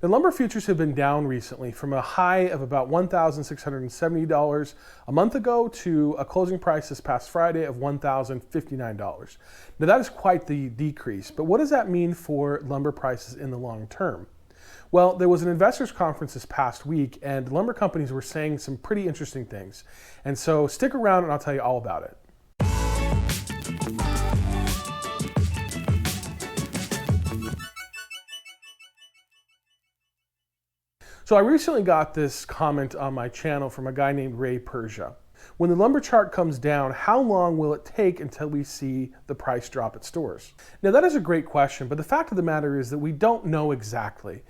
The lumber futures have been down recently from a high of about $1,670 a month ago to a closing price this past Friday of $1,059. Now that is quite the decrease, but what does that mean for lumber prices in the long term? Well, there was an investors conference this past week and lumber companies were saying some pretty interesting things. And so stick around and I'll tell you all about it. So I recently got this comment on my channel from a guy named Ray Persia. When the lumber chart comes down, how long will it take until we see the price drop at stores? Now that is a great question, but the fact of the matter is that we don't know exactly.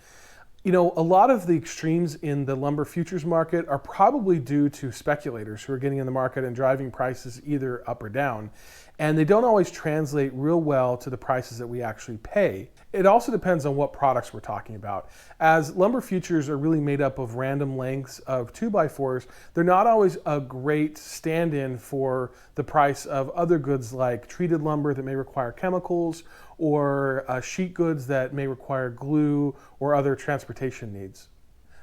You know, a lot of the extremes in the lumber futures market are probably due to speculators who are getting in the market and driving prices either up or down. And they don't always translate real well to the prices that we actually pay. It also depends on what products we're talking about. As lumber futures are really made up of random lengths of 2x4s, they're not always a great stand-in for the price of other goods like treated lumber that may require chemicals or sheet goods that may require glue or other transportation needs.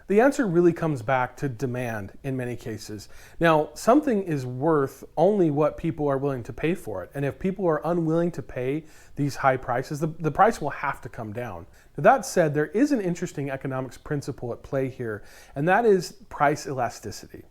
The answer really comes back to demand in many cases. Now, something is worth only what people are willing to pay for it. And if people are unwilling to pay these high prices, the price will have to come down. Now, that said, there is an interesting economics principle at play here, and that is price elasticity.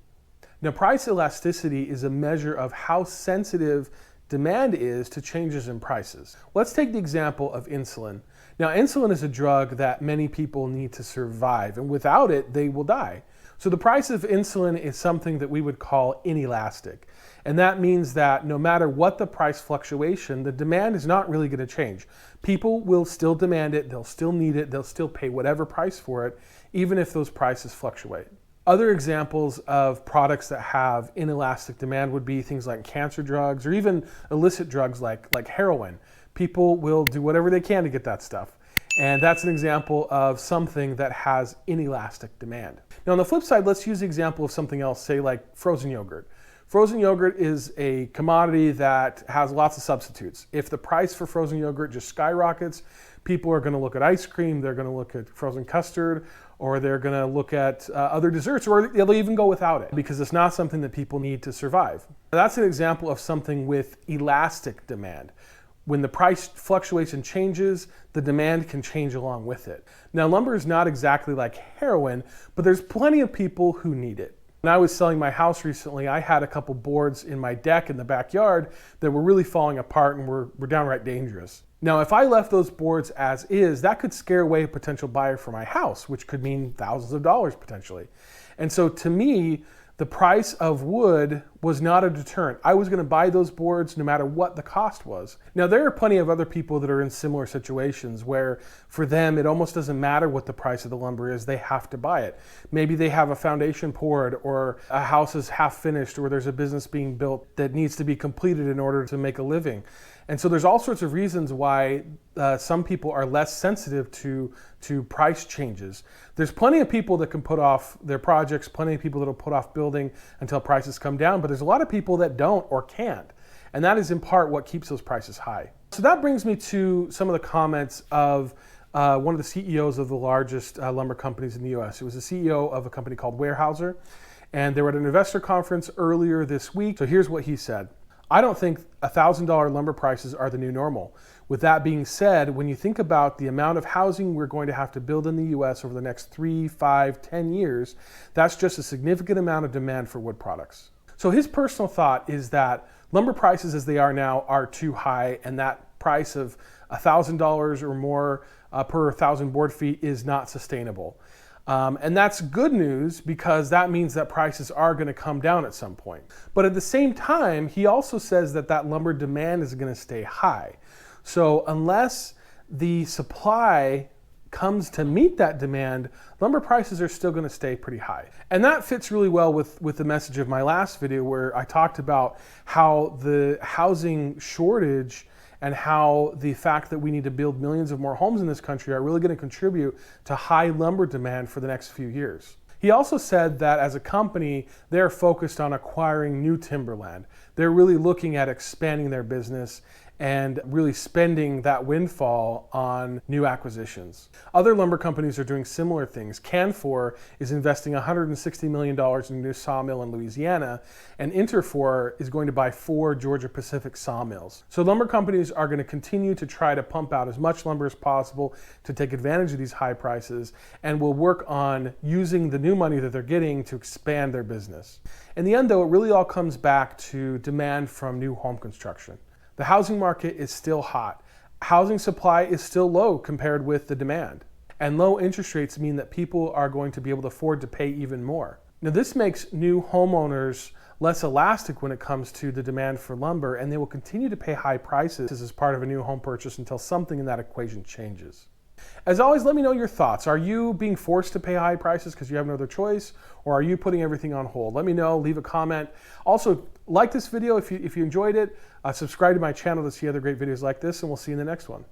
Now, price elasticity is a measure of how sensitive demand is to changes in prices. Let's take the example of insulin. Now, insulin is a drug that many people need to survive, and without it, they will die. So the price of insulin is something that we would call inelastic. And that means that no matter what the price fluctuation, the demand is not really going to change. People will still demand it, they'll still need it, they'll still pay whatever price for it, even if those prices fluctuate. Other examples of products that have inelastic demand would be things like cancer drugs or even illicit drugs like heroin. People will do whatever they can to get that stuff. And that's an example of something that has inelastic demand. Now on the flip side, let's use the example of something else, say like frozen yogurt. Frozen yogurt is a commodity that has lots of substitutes. If the price for frozen yogurt just skyrockets, people are going to look at ice cream, they're going to look at frozen custard, or they're going to look at other desserts, or they'll even go without it because it's not something that people need to survive. That's an example of something with elastic demand. When the price fluctuates and changes, the demand can change along with it. Now, lumber is not exactly like heroin, but there's plenty of people who need it. When I was selling my house recently, I had a couple boards in my deck in the backyard that were really falling apart and were downright dangerous. Now, if I left those boards as is, that could scare away a potential buyer for my house, which could mean thousands of dollars potentially. And so to me, the price of wood was not a deterrent. I was going to buy those boards no matter what the cost was. Now, there are plenty of other people that are in similar situations where for them, it almost doesn't matter what the price of the lumber is, they have to buy it. Maybe they have a foundation poured or a house is half finished or there's a business being built that needs to be completed in order to make a living. And so there's all sorts of reasons why some people are less sensitive to price changes. There's plenty of people that can put off their projects, plenty of people that will put off building until prices come down, but there's a lot of people that don't or can't. And that is in part what keeps those prices high. So that brings me to some of the comments of one of the CEOs of the largest lumber companies in the US. It was the CEO of a company called Weyerhauser, and they were at an investor conference earlier this week. So here's what he said. I don't think $1,000 lumber prices are the new normal. With that being said, when you think about the amount of housing we're going to have to build in the US over the next 3, 5, 10 years, that's just a significant amount of demand for wood products. So his personal thought is that lumber prices as they are now are too high, and that price of $1,000 or more per 1,000 board feet is not sustainable. And that's good news because that means that prices are going to come down at some point. But at the same time, he also says that that lumber demand is going to stay high. So unless the supply comes to meet that demand, lumber prices are still going to stay pretty high. And that fits really well with the message of my last video where I talked about how the housing shortage and how the fact that we need to build millions of more homes in this country are really going to contribute to high lumber demand for the next few years. He also said that as a company, they're focused on acquiring new timberland. They're really looking at expanding their business and really spending that windfall on new acquisitions. Other lumber companies are doing similar things. Canfor is investing $160 million in a new sawmill in Louisiana, and Interfor is going to buy 4 Georgia Pacific sawmills. So lumber companies are going to continue to try to pump out as much lumber as possible to take advantage of these high prices, and will work on using the new money that they're getting to expand their business. In the end, though, it really all comes back to demand from new home construction. The housing market is still hot. Housing supply is still low compared with the demand. And low interest rates mean that people are going to be able to afford to pay even more. Now, this makes new homeowners less elastic when it comes to the demand for lumber, and they will continue to pay high prices as part of a new home purchase until something in that equation changes. As always, let me know your thoughts. Are you being forced to pay high prices because you have no other choice, or are you putting everything on hold? Let me know, leave a comment. Also, like this video if you enjoyed it, subscribe to my channel to see other great videos like this, and we'll see you in the next one.